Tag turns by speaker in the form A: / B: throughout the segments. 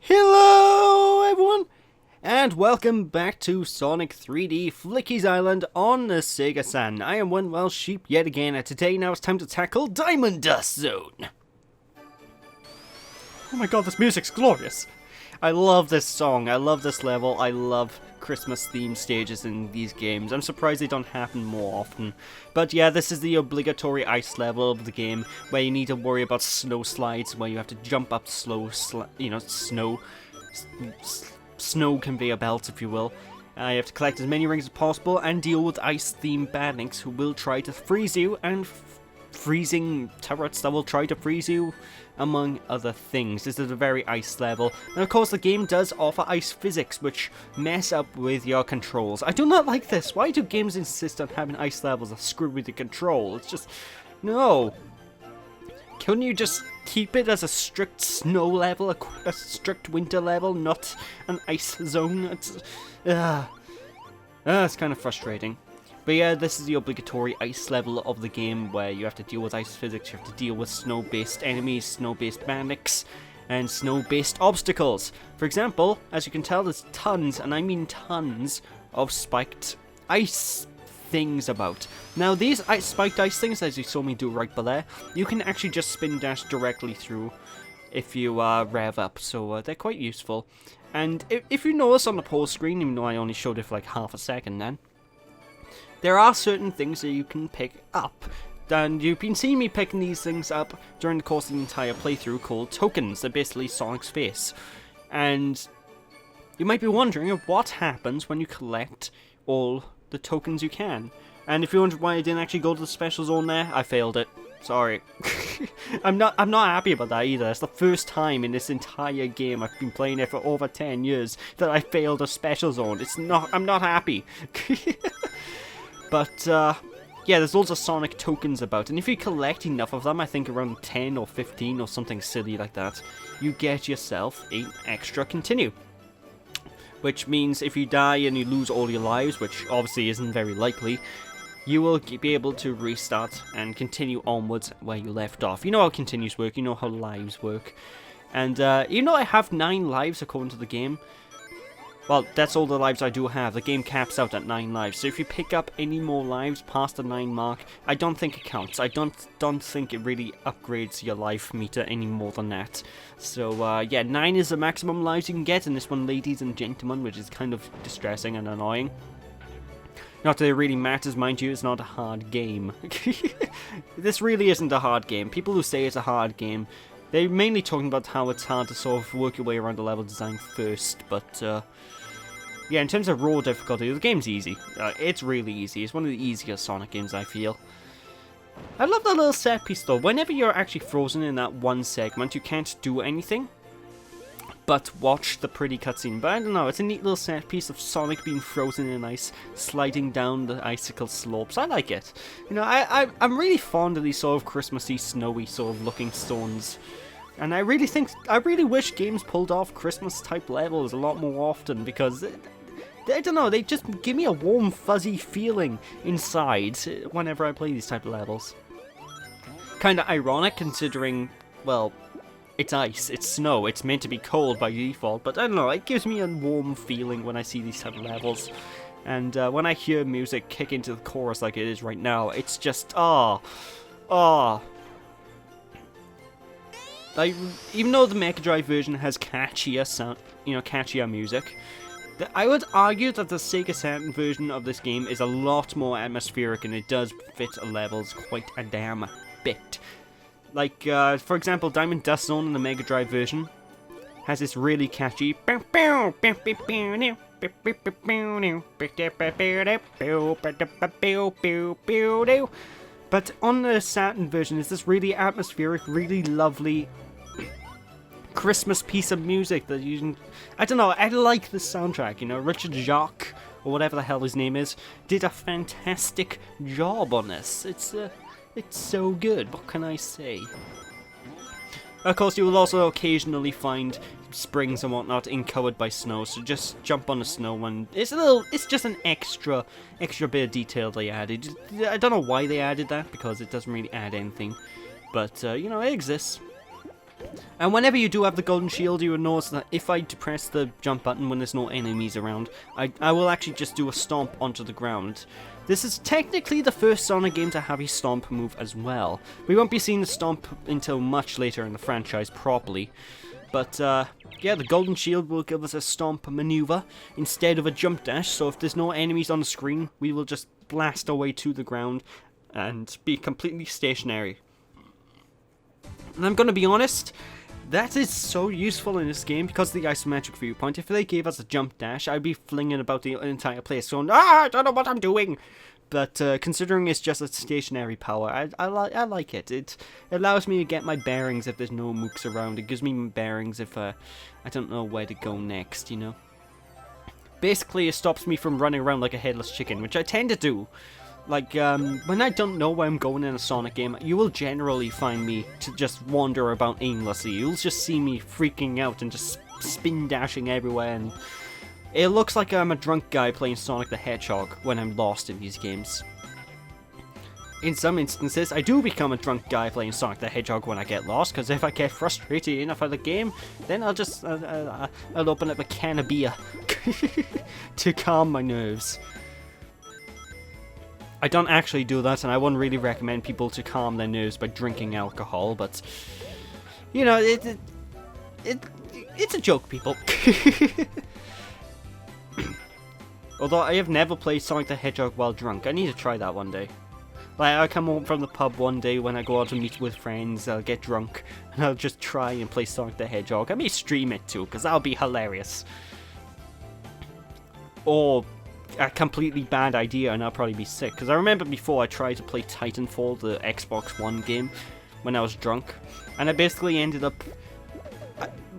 A: Hello everyone, and welcome back to Sonic 3D Flickies Island on the Sega Saturn. I am one Welsh sheep yet again, and today now it's time to tackle Diamond Dust Zone. Oh my god, this music's glorious. I love this song, I love this level, I love Christmas themed stages in these games. I'm surprised they don't happen more often. But yeah, this is the obligatory ice level of the game, where you need to worry about snow slides, where you have to jump up slow, snow conveyor belts, if you will. You have to collect as many rings as possible and deal with ice-themed badniks who will try to freeze you, and freezing turrets that will try to freeze you, among other things. This is a very ice level, and of course the game does offer ice physics, which mess up with your controls. I do not like this. Why do games insist on having ice levels that screw with the control? It's just, no. Couldn't you just keep it as a strict snow level, a strict winter level, not an ice zone? It's kind of frustrating. But yeah, this is the obligatory ice level of the game, where you have to deal with ice physics, you have to deal with snow-based enemies, snow-based bandits, and snow-based obstacles. For example, as you can tell, there's tons, and I mean tons, of spiked ice things about. Now, these spiked ice things, as you saw me do right below, you can actually just spin dash directly through if you rev up, so they're quite useful. And if you notice on the pause screen, even though I only showed it for like half a second then, there are certain things that you can pick up, and you've been seeing me picking these things up during the course of the entire playthrough, called tokens. They're basically Sonic's face. And you might be wondering what happens when you collect all the tokens you can. And if you're wondering why I didn't actually go to the special zone there, I failed it. Sorry. I'm not happy about that either. It's the first time in this entire game, I've been playing it for over 10 years, that I failed a special zone. I'm not happy. But, yeah, there's loads of Sonic tokens about, and if you collect enough of them, I think around 10 or 15 or something silly like that, you get yourself an extra continue. Which means if you die and you lose all your lives, which obviously isn't very likely, you will be able to restart and continue onwards where you left off. You know how continues work, you know how lives work. And, you know I have 9 lives according to the game. Well, that's all the lives I do have. The game caps out at 9 lives. So if you pick up any more lives past the 9 mark, I don't think it counts. I don't think it really upgrades your life meter any more than that. So, yeah, 9 is the maximum lives you can get in this one, ladies and gentlemen, which is kind of distressing and annoying. Not that it really matters, mind you, it's not a hard game. This really isn't a hard game. People who say it's a hard game, they're mainly talking about how it's hard to sort of work your way around the level design first, but, yeah, in terms of raw difficulty, the game's easy. It's really easy. It's one of the easiest Sonic games, I feel. I love that little set piece, though. Whenever you're actually frozen in that one segment, you can't do anything but watch the pretty cutscene. But I don't know, it's a neat little set piece of Sonic being frozen in ice, sliding down the icicle slopes. I like it. You know, I'm really fond of these sort of Christmassy, snowy sort of looking stones. And I really wish games pulled off Christmas-type levels a lot more often, because, I don't know, they just give me a warm, fuzzy feeling inside whenever I play these type of levels. Kinda ironic, considering, well, it's ice, it's snow, it's meant to be cold by default, but I don't know, it gives me a warm feeling when I see these type of levels. And when I hear music kick into the chorus like it is right now, it's just, like, even though the Mega Drive version has catchier sound, catchier music, I would argue that the Sega Saturn version of this game is a lot more atmospheric, and it does fit levels quite a damn bit. Like, for example, Diamond Dust Zone in the Mega Drive version has this really catchy but on the Saturn version, it's this really atmospheric, really lovely Christmas piece of music that you can, I don't know, I like the soundtrack, you know, Richard Jacques, or whatever the hell his name is, did a fantastic job on this. It's so good, what can I say? Of course, you will also occasionally find springs and whatnot covered by snow, so just jump on the snow and it's just an extra bit of detail they added. I don't know why they added that, because it doesn't really add anything, but, you know, it exists. And whenever you do have the golden shield, you will notice that if I press the jump button when there's no enemies around, I will actually just do a stomp onto the ground. This is technically the first Sonic game to have a stomp move as well. We won't be seeing the stomp until much later in the franchise properly. But yeah, the golden shield will give us a stomp maneuver instead of a jump dash, so if there's no enemies on the screen, we will just blast our way to the ground and be completely stationary. And I'm gonna be honest, that is so useful in this game because of the isometric viewpoint. If they gave us a jump dash, I'd be flinging about the entire place going, I don't know what I'm doing! But considering it's just a stationary power, I like it. It allows me to get my bearings if there's no mooks around. It gives me bearings if I don't know where to go next, you know? Basically, it stops me from running around like a headless chicken, which I tend to do. Like, when I don't know where I'm going in a Sonic game, you will generally find me to just wander about aimlessly. You'll just see me freaking out and just spin dashing everywhere, and it looks like I'm a drunk guy playing Sonic the Hedgehog when I'm lost in these games. In some instances, I do become a drunk guy playing Sonic the Hedgehog when I get lost, because if I get frustrated enough at the game, then I'll just, I'll open up a can of beer to calm my nerves. I don't actually do that, and I wouldn't really recommend people to calm their nerves by drinking alcohol, but, you know, it's a joke, people. Although I have never played Sonic the Hedgehog while drunk. I need to try that one day. Like, I'll come home from the pub one day when I go out to meet with friends, I'll get drunk, and I'll just try and play Sonic the Hedgehog. I may stream it too, because that'll be hilarious. Or a completely bad idea and I'll probably be sick. Because I remember before I tried to play Titanfall, the Xbox One game, when I was drunk. And I basically ended up...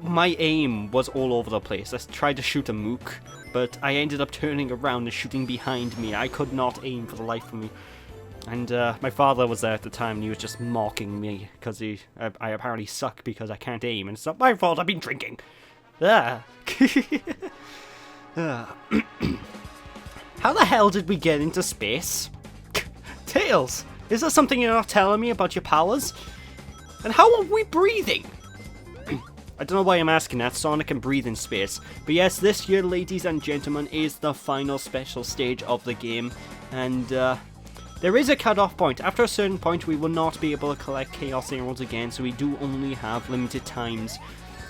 A: my aim was all over the place. I tried to shoot a mook, but I ended up turning around and shooting behind me. I could not aim for the life of me. And my father was there at the time and he was just mocking me because I apparently suck because I can't aim. And it's not my fault, I've been drinking. Ah. How the hell did we get into space? Tails, is there something you're not telling me about your powers? And how are we breathing? I don't know why I'm asking that. Sonic can breathe in space. But yes, this year, ladies and gentlemen, is the final special stage of the game. And there is a cut-off point. After a certain point, we will not be able to collect Chaos Emeralds again. So we do only have limited times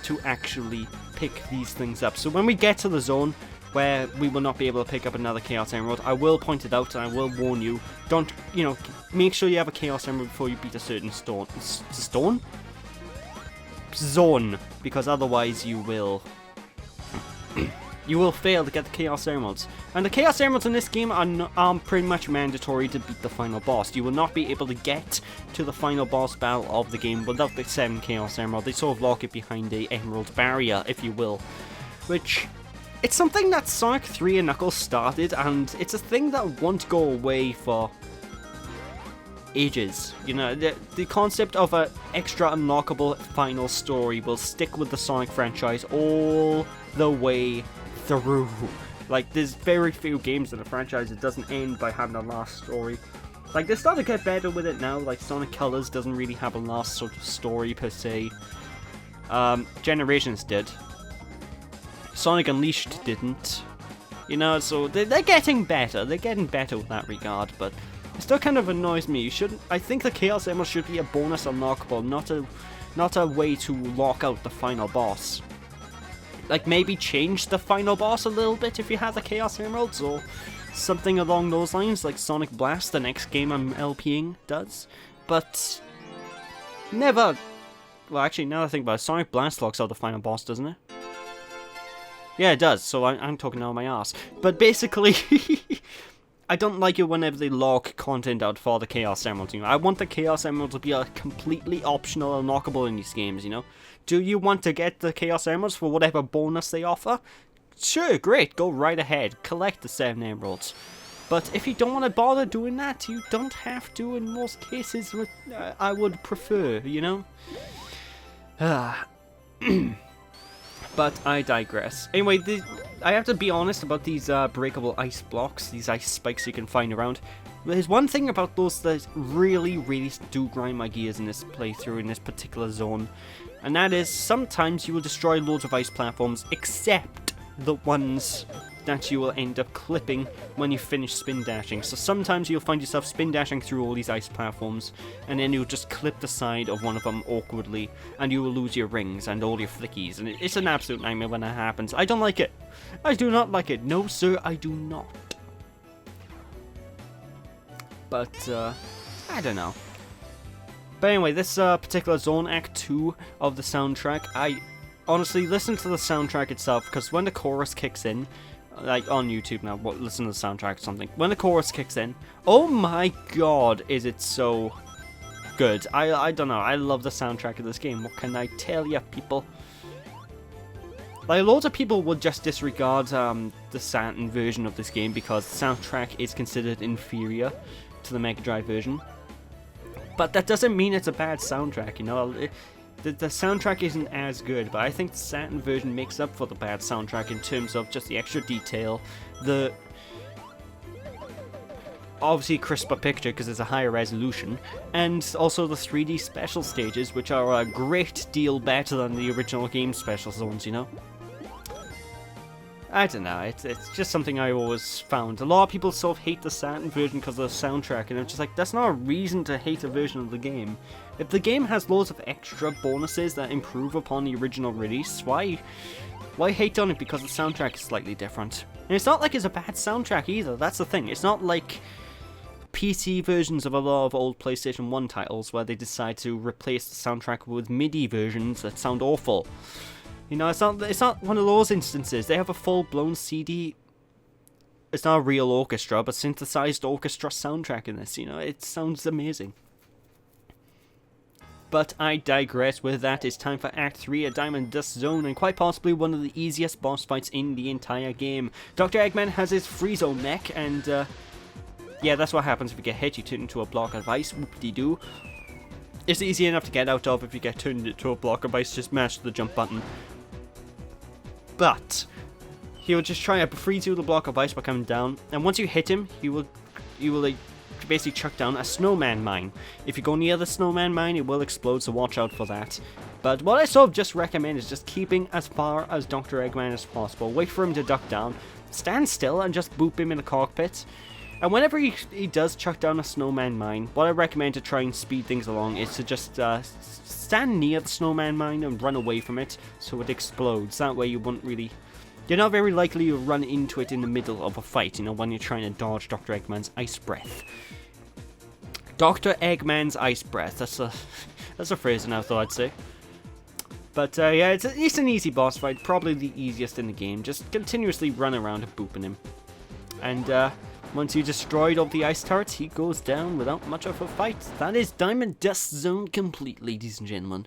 A: to actually pick these things up. So when we get to the zone where we will not be able to pick up another Chaos Emerald, I will point it out and I will warn you. Don't, you know, make sure you have a Chaos Emerald before you beat a certain zone, because otherwise you will fail to get the Chaos Emeralds. And the Chaos Emeralds in this game are pretty much mandatory to beat the final boss. You will not be able to get to the final boss battle of the game without the 7 Chaos Emeralds. They sort of lock it behind a emerald barrier, if you will, which... it's something that Sonic 3 and Knuckles started, and it's a thing that won't go away for ages. You know, the concept of an extra unlockable final story will stick with the Sonic franchise all the way through. Like, there's very few games in the franchise that doesn't end by having a last story. Like, they're starting to get better with it now. Like, Sonic Colors doesn't really have a last sort of story per se. Generations did. Sonic Unleashed didn't. You know, so they're getting better. They're getting better with that regard, but it still kind of annoys me. You shouldn't. I think the Chaos Emerald should be a bonus unlockable, not a way to lock out the final boss. Like, maybe change the final boss a little bit if you have the Chaos Emeralds, or something along those lines, like Sonic Blast, the next game I'm LPing, does. But never. Well, actually, now that I think about it, Sonic Blast locks out the final boss, doesn't it? Yeah, it does, so I'm talking out of my ass. But basically, I don't like it whenever they lock content out for the Chaos Emerald. You know, I want the Chaos Emerald to be a completely optional unlockable in these games, you know? Do you want to get the Chaos Emeralds for whatever bonus they offer? Sure, great, go right ahead. Collect the 7 Emeralds. But if you don't want to bother doing that, you don't have to in most cases. I would prefer, you know? But I digress. Anyway, I have to be honest about these breakable ice blocks, these ice spikes you can find around. There's one thing about those that really, really do grind my gears in this playthrough, in this particular zone. And that is, sometimes you will destroy loads of ice platforms, except the ones that you will end up clipping when you finish spin dashing. So sometimes you'll find yourself spin dashing through all these ice platforms, and then you'll just clip the side of one of them awkwardly, and you will lose your rings and all your flickies, and it's an absolute nightmare when that happens. I don't like it. I do not like it. No, sir, I do not. But, I don't know. But anyway, this particular zone, Act 2 of the soundtrack, I honestly listen to the soundtrack itself, because when the chorus kicks in, like on YouTube now, listen to the soundtrack or something, when the chorus kicks in, oh my god, is it so good. I don't know, I love the soundtrack of this game, what can I tell you, people? Like, loads of people would just disregard the Saturn version of this game because the soundtrack is considered inferior to the Mega Drive version. But that doesn't mean it's a bad soundtrack, you know. The soundtrack isn't as good, but I think the Saturn version makes up for the bad soundtrack in terms of just the extra detail, the obviously crisper picture because it's a higher resolution, and also the 3D special stages, which are a great deal better than the original game special zones, you know. I don't know, it's just something I always found. A lot of people sort of hate the Saturn version because of the soundtrack, and I'm just like, that's not a reason to hate a version of the game. If the game has loads of extra bonuses that improve upon the original release, why hate on it because the soundtrack is slightly different? And it's not like it's a bad soundtrack either, that's the thing. It's not like PC versions of a lot of old PlayStation 1 titles where they decide to replace the soundtrack with MIDI versions that sound awful. You know, it's not one of those instances. They have a full-blown CD. It's not a real orchestra, but synthesized orchestra soundtrack in this, you know. It sounds amazing. But I digress. With that, it's time for Act 3, a Diamond Dust Zone, and quite possibly one of the easiest boss fights in the entire game. Dr. Eggman has his Friezo mech, and yeah, that's what happens if you get hit. You turn into a block of ice, whoop-de-doo. It's easy enough to get out of if you get turned into a block of ice, just mash the jump button. But he will just try to freeze you with a block of ice by coming down, and once you hit him, you will like, basically chuck down a snowman mine. If you go near the snowman mine, it will explode, so watch out for that. But what I sort of just recommend is just keeping as far as Dr. Eggman as possible. Wait for him to duck down, stand still, and just boop him in the cockpit. And whenever he does chuck down a snowman mine, what I recommend to try and speed things along is to just stand near the snowman mine and run away from it so it explodes. That way you won't really... You're not very likely to run into it in the middle of a fight, you know, when you're trying to dodge Dr. Eggman's ice breath. Dr. Eggman's ice breath, that's a phrase now, I thought I'd say. But yeah, it's an easy boss fight, probably the easiest in the game. Just continuously run around and booping him. And once you destroyed all the ice turrets, he goes down without much of a fight. That is Diamond Dust Zone complete, ladies and gentlemen.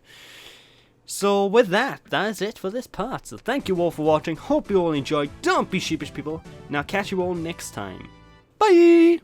A: So with that is it for this part. So thank you all for watching. Hope you all enjoyed. Don't be sheepish, people. And I'll catch you all next time. Bye!